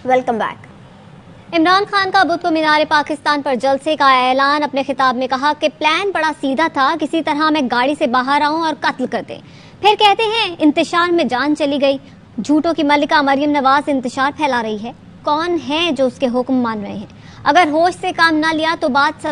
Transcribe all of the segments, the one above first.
Welcome back. Imran Khan का बुत को मीनार पाकिस्तान पर जलसे का ऐलान। अपने खिताब में कहा कि प्लान बड़ा सीधा था, किसी तरह मैं गाड़ी से बाहर आऊं और कत्ल कर दें। फिर कहते हैं इंतशार में जान चली गई। झूठों की मलिका मरियम नवाज इंतशार फैला रही है। कौन है जो उसके हुक्म मान रहे हैं? अगर होश से काम ना लिया तो बात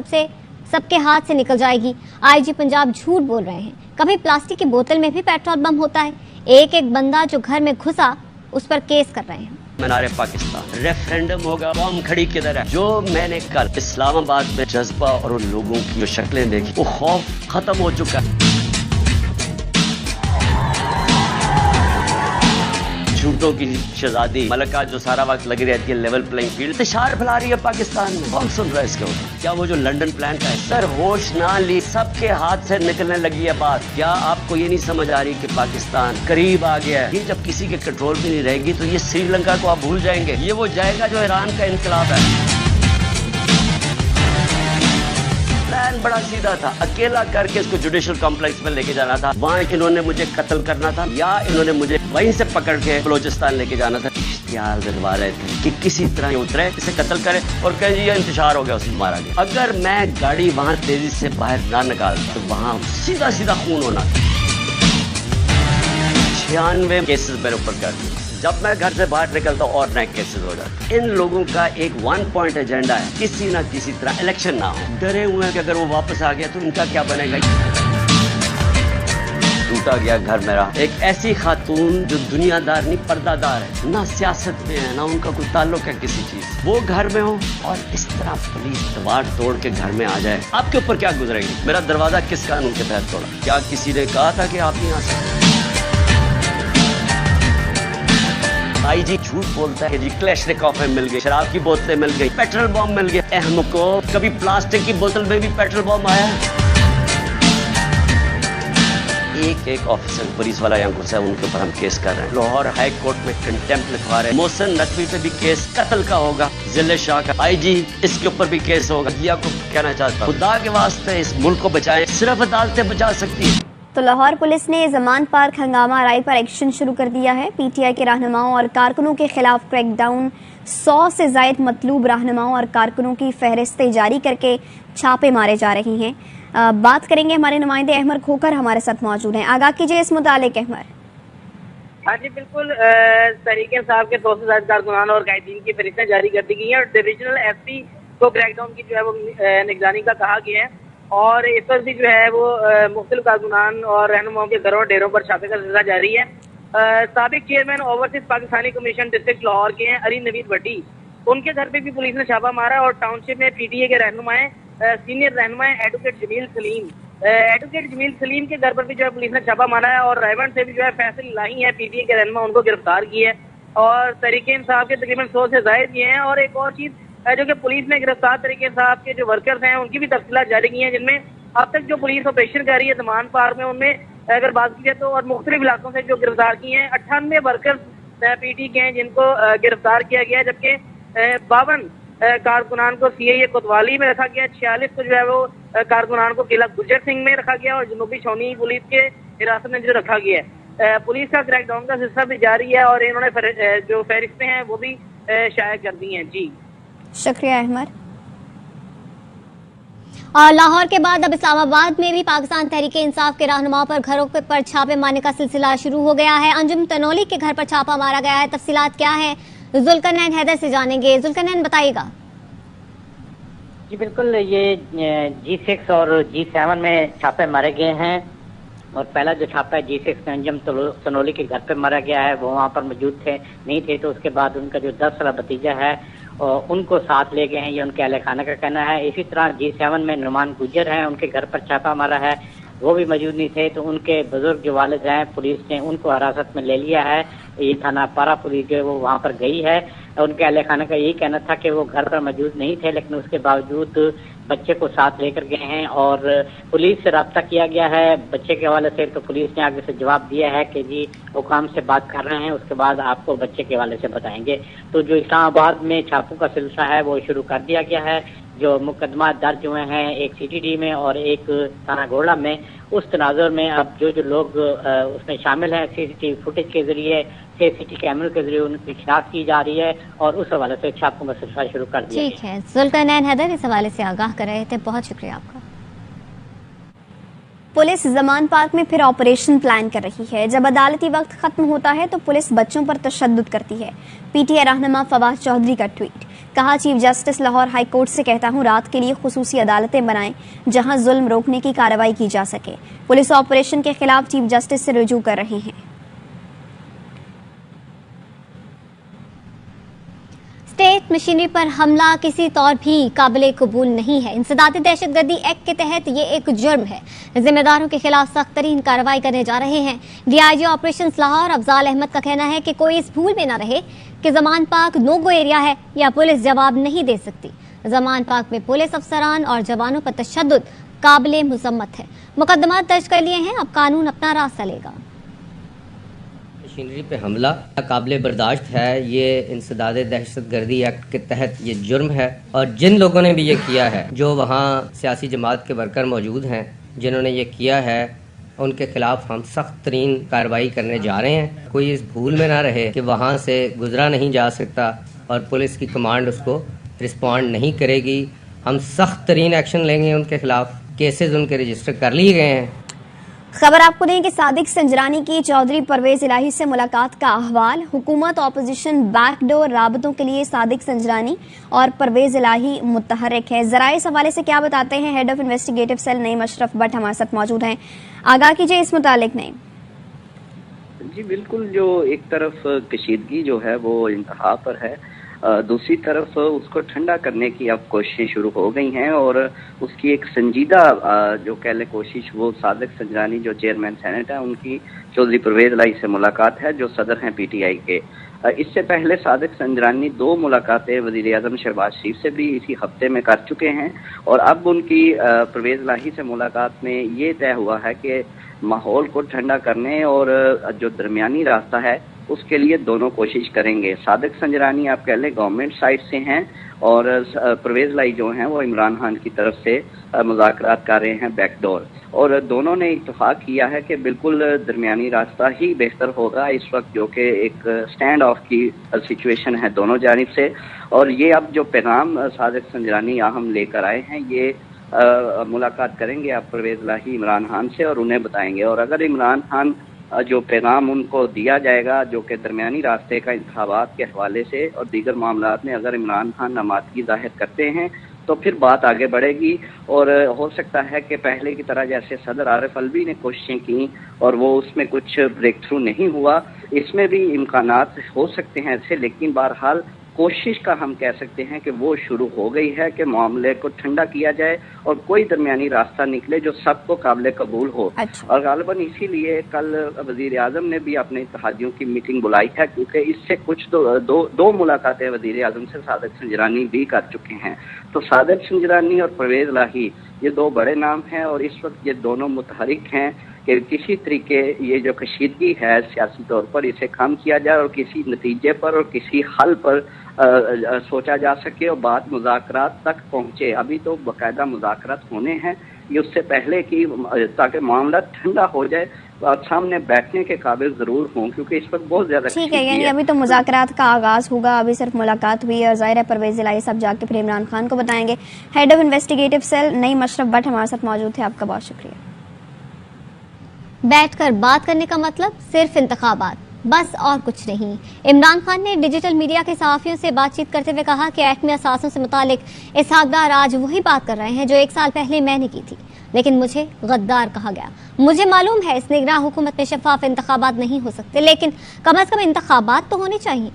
सबके हाथ से निकल जाएगी। आईजी पंजाब झूठ बोल रहे हैं। कभी प्लास्टिक की बोतल में भी पेट्रोल बम होता है। एक एक बंदा जो घर में घुसा उस पर केस कर रहे हैं। मीनार पाकिस्तान रेफरेंडम होगा, कौम खड़ी किधर है? जो मैंने कल इस्लामाबाद में जज्बा और उन लोगों की जो शक्लें देखी, वो खौफ खत्म हो चुका है। झूठों की शहजादी मलका जो सारा वक्त लगी रहती है लेवल प्लेइंग फील्ड, इंतशार फैला रही है पाकिस्तान में। कौन सुन रहा है इसके ऊपर? क्या वो जो लंदन प्लान का है? सर होश ना ली, सबके हाथ से निकलने लगी है बात। क्या आपको ये नहीं समझ आ रही कि पाकिस्तान करीब आ गया है? ये जब किसी के कंट्रोल में नहीं रहेगी तो ये श्रीलंका को आप भूल जाएंगे। ये वो जाएगा जो ईरान का इनकलाब है। प्लान बड़ा सीधा था, अकेला करके इसको जुडिशल कॉम्प्लेक्स में लेके जाना था। वहाँ इन्होंने मुझे कत्ल करना था या इन्होंने मुझे वहीं से पकड़ के बलोचिस्तान लेके जाना था। इश्तिहार दिलवा रहे थे कि किसी तरह उतरे, इसे कत्ल करे और कहे जी ये इंतशार हो गया, उसको मारा गया। अगर मैं गाड़ी वहाँ तेजी से बाहर ना निकालता तो वहाँ सीधा सीधा खून होना था। 96 केसेस मेरे ऊपर कर दिए। जब मैं घर से बाहर निकलता और नए केसेस हो जाते। इन लोगों का एक 1 पॉइंट एजेंडा है, किसी ना किसी तरह इलेक्शन ना हो। डरे हुए हैं कि अगर वो वापस आ गया तो इनका क्या बनेगा। टूटा गया घर मेरा। एक ऐसी खातून जो दुनियादार नहीं पर्दादार है, ना सियासत में है ना उनका कोई ताल्लुक है किसी चीज, वो घर में हो और इस तरह पुलिस दीवार तोड़ के घर में आ जाए, आपके ऊपर क्या गुजरेगी? मेरा दरवाजा किस कानून के तहत तोड़ा? क्या किसी ने कहा था कि आप नहीं आ सकते? आईजी झूठ बोलता है कि क्लैशनिकोव मिल गई, शराब की बोतलें मिल गई, पेट्रोल बम मिल गए। हमको कभी प्लास्टिक की बोतल में भी पेट्रोल बम आया? एक एक ऑफिसर पुलिस वाला यहाँ घुसा है, उनके ऊपर हम केस कर रहे हैं। लाहौर हाई कोर्ट में कंटेम्प्ट लिखवा रहे हैं। मोहसिन नकवी पे भी केस कत्ल का होगा, जिले शाह का। आईजी इसके ऊपर भी केस होगा। दिया को कहना चाहता हूं, खुदा के वास्ते इस मुल्क को बचाएं, सिर्फ अदालतें बचा सकती है। तो लाहौर पुलिस ने जमान पार्क हंगामा राय पर एक्शन शुरू कर दिया है। पीटीआई के रहनुमाओं और कारकुनों के खिलाफ क्रैकडाउन। 100 से ज्यादा मतलूब रहनुमाओं और कारकुनों की फहरिस्तें जारी करके छापे मारे जा रही हैं। बात करेंगे, हमारे नुमाइंदे अहमर खोकर हमारे साथ मौजूद हैं। आगाह कीजिए इस मुतालिक अहमर। हाँ जी बिल्कुल, तहरीक इंसाफ के 100 से ज्यादा कारकुनान और कायदीन की फहरिस्तें जारी कर दी गई हैं और डिविजनल एसपी को क्रैकडाउन की जो है वो निगरानी का कहा गया है। और इस पर भी जो है वो मुख्तलिफ कारकुनान और रहनुमाओं के घरों डेरों पर छापे का सिलसिला जारी है। साबिक chairman overseas Pakistani commission district Lahore के हैं अली नवीद भट्टी, उनके घर पे भी पुलिस ने छापा मारा। और टाउनशिप में पीटीए के रहनुमाएं सीनियर रहनुमा एडवोकेट जमील सलीम के घर पर भी जो है पुलिस ने छापा मारा है। और रायवंड से भी जो है फैसल लाही है पीटीए के रहनुमा, उनको गिरफ्तार की है। और तहरीक इंसाफ के तकरीबन 100 से ज्यादा भी हैं। और एक और चीज जो कि पुलिस ने गिरफ्तार तहरीक इंसाफ के जो वर्कर्स हैं उनकी भी तफसीलात जारी की हैं, जिनमें अब तक जो पुलिस ऑपरेशन कर रही है जमान पार्क में, उनमें अगर बात की जाए तो और मुख्तलिफ इलाकों से जो गिरफ्तार किए हैं 98 वर्कर्स पीटी के हैं जिनको गिरफ्तार किया गया है। जबकि 52 कारकुनान को सीआईए कोतवाली में रखा गया, 46 को जो है वो कारकुनान को किला गुज्जर सिंह में रखा गया और जनूबी छावनी पुलिस के हिरासत में जो रखा गया है। पुलिस का क्रैकडाउन का सिलसिला भी जारी है और इन्होंने जो फहरिस्तें हैं वो भी शाया कर दी हैं। जी शुक्रिया अहमद। लाहौर के बाद अब इस्लामाबाद में भी पाकिस्तान तहरीक इंसाफ के रहनुमाओं पर घरों पर छापे मारने का सिलसिला शुरू हो गया है। अंजुम तनोली के घर पर छापा मारा गया है। तफसीलात क्या है जुल्करनैन हैदर से जानेंगे। जुल्करनैन बताइएगा। जी बिल्कुल, ये G6 और G7 में छापे मारे गए हैं। और पहला जो छापा है G6 में अंजुम तनोली के घर पर मारा गया है, वो वहाँ पर मौजूद थे नहीं थे, तो उसके बाद उनका जो 10 साल भतीजा है और उनको साथ ले गए हैं, ये उनके अहले खाना का कहना है। इसी तरह G7 में नुमान गुज्जर हैं, उनके घर पर छापा मारा है, वो भी मौजूद नहीं थे, तो उनके बुजुर्ग जो वालिद हैं पुलिस ने उनको हिरासत में ले लिया है। ये थाना पारा पुलिस जो है वो वहाँ पर गई है। उनके अहले खाना का यही कहना था कि वो घर पर मौजूद नहीं थे, लेकिन उसके बावजूद बच्चे को साथ लेकर गए हैं और पुलिस से रब्ता किया गया है बच्चे के हवाले से। तो पुलिस ने आगे से जवाब दिया है कि जी हुकाम से बात कर रहे हैं, उसके बाद आपको बच्चे के हवाले से बताएंगे। तो जो इस्लामाबाद में छापों का सिलसिला है वो शुरू कर दिया गया है। जो मुकदमा दर्ज हुए हैं एक CTD में और एक थाना घोड़ा में, उस तनाजुर में अब जो लोग उसमें शामिल हैं CCTV फुटेज के जरिए, CCTV कैमरे के जरिए उनकी शिनाख्त की जा रही है और उस हवाले से छापों का सिलसिला शुरू कर दिया। ठीक है, जुल्करनैन हैदर इस हवाले से आगाह कर रहे थे, बहुत शुक्रिया आपका। पुलिस जमान पार्क में फिर ऑपरेशन प्लान कर रही है। जब अदालती वक्त खत्म होता है तो पुलिस बच्चों पर तशद्दुद करती है। PTI रहनुमा फवाद चौधरी का ट्वीट, कहा chief justice Lahore high court से कहता हूं रात के लिए खुसूसी अदालतें बनाएं जहां जुल्म रोकने की कार्रवाई की जा सके। पुलिस ऑपरेशन के खिलाफ चीफ जस्टिस से रुजू कर रहे हैं। स्टेट मशीनरी पर हमला किसी तौर भी काबिल कबूल नहीं है। इंसदादी दहशतगर्दी एक्ट के तहत ये एक जुर्म है। जिम्मेदारों के खिलाफ सख्त तरीन कार्रवाई करने जा रहे हैं। DIG ऑपरेशंस लाहौर अफजाल अहमद का कहना है कि कोई इस भूल में न रहे कि Zaman park no go area है या पुलिस जवाब नहीं दे सकती। जमान पार्क में पुलिस अफसरान और जवानों पर तशद्दुद काबिल मुजम्मत है। मुकदमा दर्ज कर लिए हैं, अब कानून अपना रास्ता लेगा। मशीनरी पे हमला काबिल बर्दाश्त है। ये इंसदाद दहशतगर्दी एक्ट के तहत ये जुर्म है और जिन लोगों ने भी ये किया है, जो वहाँ सियासी जमात के वर्कर मौजूद हैं जिन्होंने ये किया है, उनके खिलाफ हम सख्त तरीन कार्रवाई करने जा रहे हैं। कोई इस भूल में ना रहे कि वहाँ से गुजरा नहीं जा सकता और पुलिस की कमांड उसको रिस्पॉन्ड नहीं करेगी। हम सख्त तरीन एक्शन लेंगे उनके खिलाफ। केसेस उनके रजिस्टर कर लिए गए हैं। खबर आपको दें कि सादिक संजरानी की चौधरी परवेज इलाही से मुलाकात का अहवाल। हुकूमत ऑपोजिशन बैकडोर राबतों के लिए सादिक संजरानी और परवेज इलाही मुतहर्रिक है। जरा इस हवाले से क्या बताते हैं head of investigative cell Naeem Ashraf Bhatt हमारे साथ मौजूद हैं। आगाह कीजिए इस मुतालिक। नईम जी बिल्कुल, जो एक तरफ कशीदगी जो है वो इंतहा पर है, दूसरी तरफ उसको ठंडा करने की अब कोशिशें शुरू हो गई हैं और उसकी एक संजीदा जो कह ले कोशिश वो सादिक संजरानी जो चेयरमैन सेनेट है उनकी चौधरी परवेज इलाही से मुलाकात है जो सदर हैं PTI के। इससे पहले सादिक संजरानी 2 मुलाकातें वज़ीर आज़म शहबाज शरीफ से भी इसी हफ्ते में कर चुके हैं और अब उनकी परवेज इलाही से मुलाकात में ये तय हुआ है कि माहौल को ठंडा करने और जो दरमियानी रास्ता है उसके लिए दोनों कोशिश करेंगे। सादिक संजरानी आप कह लें गवर्नमेंट साइड से हैं और परवेज इलाही जो हैं वो इमरान खान की तरफ से मुज़ाकरात कर रहे हैं बैकडोर, और दोनों ने इत्तेफाक किया है कि बिल्कुल दरमियानी रास्ता ही बेहतर होगा इस वक्त, जो कि एक स्टैंड ऑफ की सिचुएशन है दोनों जानिब से। और ये अब जो पैगाम सादिक संजरानी हम लेकर आए हैं ये मुलाकात करेंगे आप परवेज इलाही इमरान खान से और उन्हें बताएंगे। और अगर इमरान खान जो पैगाम उनको दिया जाएगा जो कि दरमियानी रास्ते का इंतखाबात के हवाले से और दीगर मामलात में अगर इमरान खान नामादगी जाहिर करते हैं तो फिर बात आगे बढ़ेगी और हो सकता है कि पहले की तरह जैसे सदर आरिफ अलवी ने कोशिशें की और वो उसमें कुछ ब्रेक थ्रू नहीं हुआ, इसमें भी इम्कानात हो सकते हैं ऐसे, लेकिन बहरहाल कोशिश का हम कह सकते हैं कि वो शुरू हो गई है कि मामले को ठंडा किया जाए और कोई दरमियानी रास्ता निकले जो सबको काबिल कबूल हो। अच्छा। और गालिबन इसीलिए कल वजीर आजम ने भी अपने इत्तेहादियों की मीटिंग बुलाई है क्योंकि इससे कुछ दो मुलाकातें वजीर आजम से सादिक संजरानी भी कर चुके हैं। तो सादिक संजरानी और परवेज इलाही ये 2 बड़े नाम हैं और इस वक्त ये दोनों मुतहरिक हैं कि किसी तरीके ये जो कशीदगी है सियासी तौर पर इसे कम किया जाए और किसी नतीजे पर और किसी हल पर सोचा जा सके और बात मुज़ाकरात तक पहुँचे। अभी तो बाकायदा मुज़ाकरात होने हैं, ये उससे पहले कि ताकि मामला ठंडा हो जाए और सामने बैठने के काबिल जरूर हों क्योंकि इस वक्त बहुत ज्यादा ठीक है। यानी अभी तो मुज़ाकरात का आगाज होगा, अभी सिर्फ मुलाकात हुई है और जाहिर है परवेज इलाही सब जाके फिर इमरान खान को बताएंगे। Head of investigative cell Naeem Ashraf Bhatt हमारे साथ मौजूद थे, आपका बहुत शुक्रिया। बैठकर बात करने का मतलब सिर्फ इंतखाबात, बस और कुछ नहीं। इमरान खान ने डिजिटल मीडिया के सहाफ़ियों से बातचीत करते हुए कहा कि एटमी असासों से मुतालिक इसहाक डार आज वही बात कर रहे हैं जो 1 साल पहले मैंने की थी, लेकिन मुझे गद्दार कहा गया। मुझे मालूम है इस निगरान हुकूमत में शफाफ इंतखाबात नहीं हो सकते, लेकिन कम अज कम इंतखाबात तो होने चाहिए।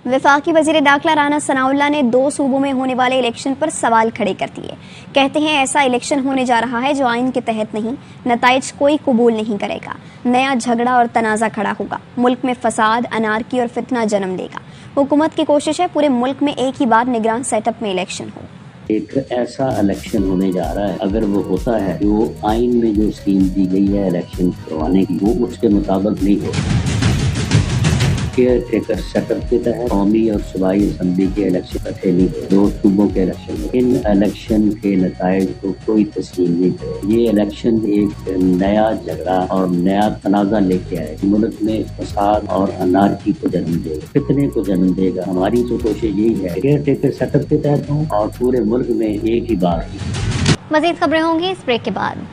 वफाकी वजीर दाखिला राना सनाउल्लाह ने 2 सूबों में होने वाले इलेक्शन पर सवाल खड़े कर दिए। कहते हैं ऐसा इलेक्शन होने जा रहा है जो आइन के तहत नहीं, नताइज कोई कबूल नहीं करेगा, नया झगड़ा और तनाज़ा खड़ा होगा, मुल्क में फसाद, अनारकी और फितना जन्म देगा। हुकूमत की कोशिश है पूरे मुल्क में एक ही बार निगरान सेटअप में इलेक्शन हो। एक ऐसा इलेक्शन होने जा रहा है, अगर वो होता है जो आइन में जो स्कीम दी गई है इलेक्शन करवाने की वो उसके मुताबिक नहीं होगा। केयर टेकर सेटअप के तहत कौमी और सूबाई असम्बली के इलेक्शन हथेली पे 2 सूबों के इलेक्शन में इन इलेक्शन के नताइज को कोई तस्लीम नहीं करे। ये इलेक्शन एक नया झगड़ा और नया तनाज़ा लेके आए, मुल्क में फसाद और अनारकी को जन्म देगा, फितने को जन्म देगा। हमारी तो कोशिश यही है केयर टेकर सेटअप के तहत हो और पूरे मुल्क में एक ही बात। मजीद खबरें होंगी इस ब्रेक के बाद।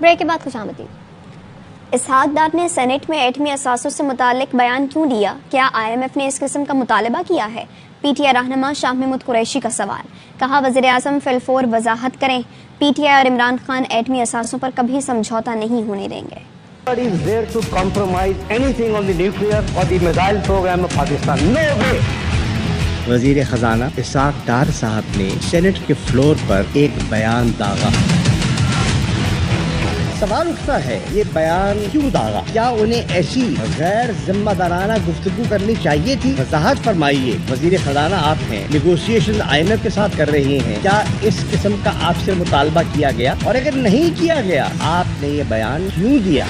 ब्रेक के बाद खुशामदीद। इसहाक डार ने सेनेट में एटमी असासों से मुतालिक बयान क्यों दिया? क्या IMF ने इस किस्म का मुतालबा किया है? PTI रहनुमा शाह महमूद कुरैशी का सवाल। कहा वज़ीर आज़म फिलफोर वजाहत करें। PTI और इमरान खान एटमी असासों पर कभी समझौता नहीं होने देंगे। Nobody is there to compromise anything on the nuclear or the missile program of Pakistan. No way. वजीर खजाना इसहाक डार साहब ने सेनेट के फ्लोर पर एक बयान दागा। सवाल उठता है ये बयान क्यों दागा? क्या उन्हें ऐसी गैर जिम्मेदाराना गुफ्तगू करनी चाहिए थी? वजाहत फरमाइए। वजीर खजाना आप हैं, नेगोशिएशन IMF के साथ कर रहे हैं, क्या इस किस्म का आपसे मुतालबा किया गया? और अगर नहीं किया गया, आपने ये बयान क्यों दिया?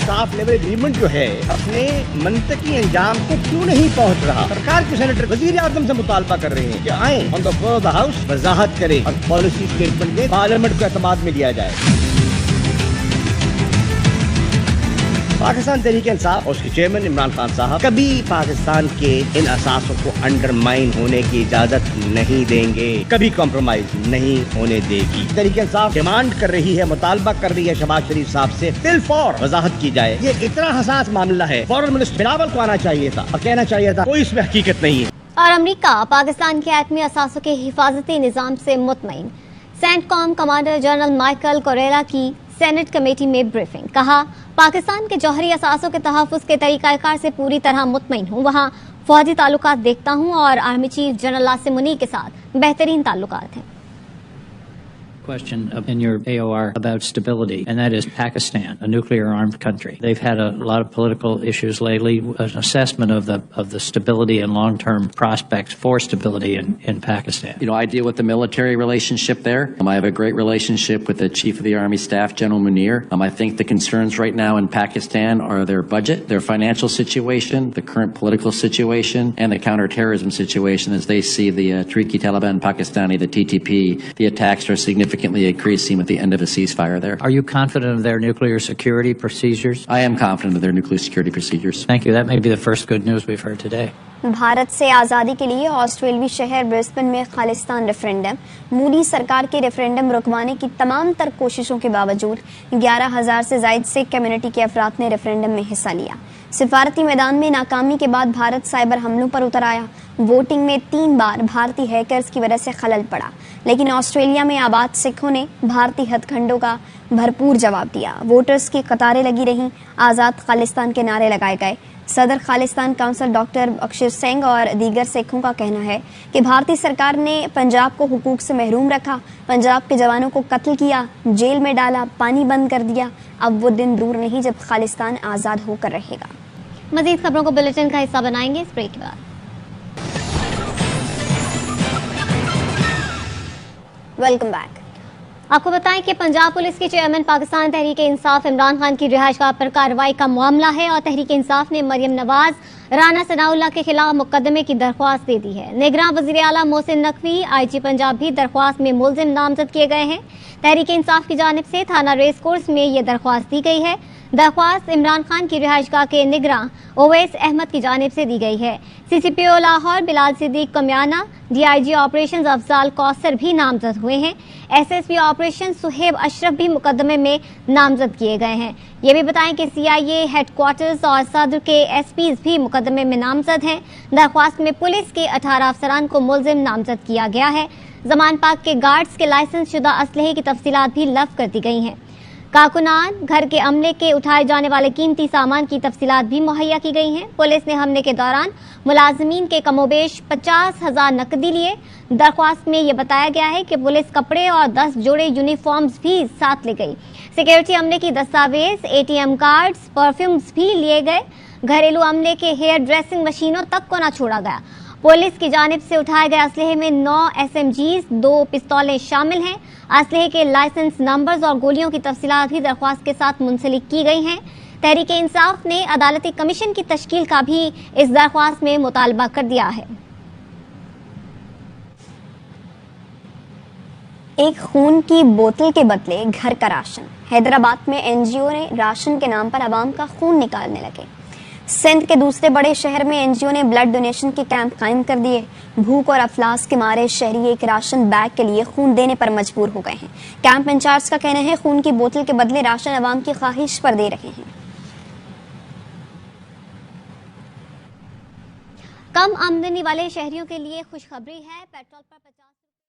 स्टाफ लेवल एग्रीमेंट जो है अपने मंतकी अंजाम को क्यों नहीं पहुंच रहा? सरकार के सेनेटर वजीर आजम से मुतालबा कर रहे हैं कि आए on the floor of the house वजाहत करें और पॉलिसी स्टेटमेंट में पार्लियामेंट को एतमाद में लिया जाए। पाकिस्तान तहरीक इंसाफ और उसके चेयरमैन इमरान खान साहब कभी पाकिस्तान के इन असासों को अंडरमाइन होने की इजाजत नहीं देंगे, कभी कॉम्प्रोमाइज नहीं होने देगी। तहरीक इंसाफ डिमांड कर रही है, मुतालबा कर रही है शहबाज शरीफ साहब से बिलफौर वजाहत की जाए। ये इतना हसास मामला है, फॉरेन मिनिस्टर बिलावल को आना चाहिए था और कहना चाहिए था कोई इसमें हकीकत नहीं है। और अमरीका पाकिस्तान के एटमी असासों के हिफाजती निज़ाम से मुतमईन। सेंटकॉम कमांडर जनरल माइकल कोरेला की सेनेट कमेटी में ब्रीफिंग। कहा पाकिस्तान के जौहरी असासों के तहफ़्फ़ुज़ के तरीक़ाकार से पूरी तरह मुतमईन हूँ। वहाँ फ़ौजी ताल्लुकात देखता हूँ और army chief general Asim Munir के साथ बेहतरीन ताल्लुकात हैं। Question in your AOR about stability, and that is Pakistan, a nuclear-armed country. They've had a lot of political issues lately. An assessment of the stability and long-term prospects for stability in Pakistan. You know, I deal with the military relationship there. I have a great relationship with the Chief of the Army Staff, General Munir. I think the concerns right now in Pakistan are their budget, their financial situation, the current political situation, and the counterterrorism situation as they see the Tehrik-i-Taliban Pakistani, the TTP. The attacks are significantly increasing with the end of a ceasefire there. Are you confident of their nuclear security procedures? I am confident of their nuclear security procedures. Thank you. That may be the first good news we've heard today. Bharat से आज़ादी के लिए ऑस्ट्रेलियावी शहर Brisbane में Khalistan referendum. Modi सरकार के referendum रुकवाने की तमाम तर कोशिशों के बावजूद 11,000 से ज़ायद सिख कम्युनिटी के अफराद ने रेफरेंडम में हिस्सा लिया। सिफारती मैदान में नाकामी के बाद भारत साइबर हमलों पर उतर आया। वोटिंग में 3 बार भारतीय हैकर्स की वजह से खलल पड़ा, लेकिन ऑस्ट्रेलिया में आबाद सिखों ने भारतीय हथकंडों का भरपूर जवाब दिया। वोटर्स की कतारें लगी रहीं, आज़ाद खालिस्तान के नारे लगाए गए। सदर खालिस्तान काउंसिल डॉक्टर अक्षर सिंह और दीगर सिखों का कहना है कि भारतीय सरकार ने पंजाब को हुकूक से महरूम रखा, पंजाब के जवानों को कत्ल किया, जेल में डाला, पानी बंद कर दिया। अब वो दिन दूर नहीं जब खालिस्तान आज़ाद होकर रहेगा। मजीद खबरों को बुलेटिन का हिस्सा बनाएंगे इस ब्रेक के बाद। Welcome back. आपको बताएं कि पंजाब पुलिस के चेयरमैन पाकिस्तान तहरीक इंसाफ इमरान खान की रिहाइशगाह पर कार्रवाई का मामला है और तहरीक इंसाफ ने मरियम नवाज, राना सनाउल्लाह के खिलाफ मुकदमे की दरख्वास्त दे दी है। निगरान वज़ीर आला मोहसिन नकवी, IG पंजाब भी दरख्वास्त में मुलजिम नामजद किए गए हैं। तहरीक इंसाफ की जानिब से थाना रेस कोर्स में ये दरख्वास्त दी गई है। दरख्वास्त इमरान खान की रिहाइशगाह के निगरान ओवैस अहमद की जानिब से दी गई है। CCPO Lahore Bilal Siddique Kamiana, DIG operations Afzal Kausar भी नामजद हुए हैं। SSP ऑपरेशन सुहेब अशरफ भी मुकदमे में नामजद किए गए हैं। ये भी बताएं कि CIA हेडक्वार्टर्स और सदर के SPs भी मुकदमे में नामजद हैं। दरख्वास्त में पुलिस के 18 अफसरान को मुलजिम नामजद किया गया है। जमान पाक के गार्ड्स के लाइसेंस शुदा असलहे की तफसीलात भी लफ कर दी गई हैं। कारकुनान, घर के अमले के उठाए जाने वाले कीमती सामान की तफसीलात भी मुहैया की गई हैं। पुलिस ने हमले के दौरान मुलाजमीन के कमोबेश 50,000 नकदी लिए। दरख्वास्त में यह बताया गया है कि पुलिस कपड़े और 10 जोड़े यूनिफॉर्म्स भी साथ ले गई। सिक्योरिटी अमले की दस्तावेज, ATM कार्ड्स, परफ्यूम्स भी लिए गए। घरेलू अमले के हेयर ड्रेसिंग मशीनों तक को न छोड़ा गया। पुलिस की जानिब से उठाए गए असलहे में 9 SMGs, 2 पिस्तौलें शामिल हैं। असलहे के लाइसेंस नंबर्स और गोलियों की तफसीलात भी दरख्वास्त के साथ मुंसलिक की गई हैं। तहरीक इंसाफ ने अदालती कमीशन की तश्कील का भी इस दरख्वास्त में मुतालबा कर दिया है। एक खून की बोतल के बदले घर का राशन। हैदराबाद में NGO ने राशन के नाम पर आवाम का खून निकालने लगे। सिंध के दूसरे बड़े शहर में NGO ने ब्लड डोनेशन के कैंप कायम कर दिए। भूख और अफलास के मारे शहरी एक राशन बैग के लिए खून देने पर मजबूर हो गए हैं। कैंप इंचार्ज का कहना है खून की बोतल के बदले राशन आवाम की ख्वाहिश पर दे रहे हैं। कम आमदनी वाले शहरियों के लिए खुशखबरी है। पेट्रोल पर 50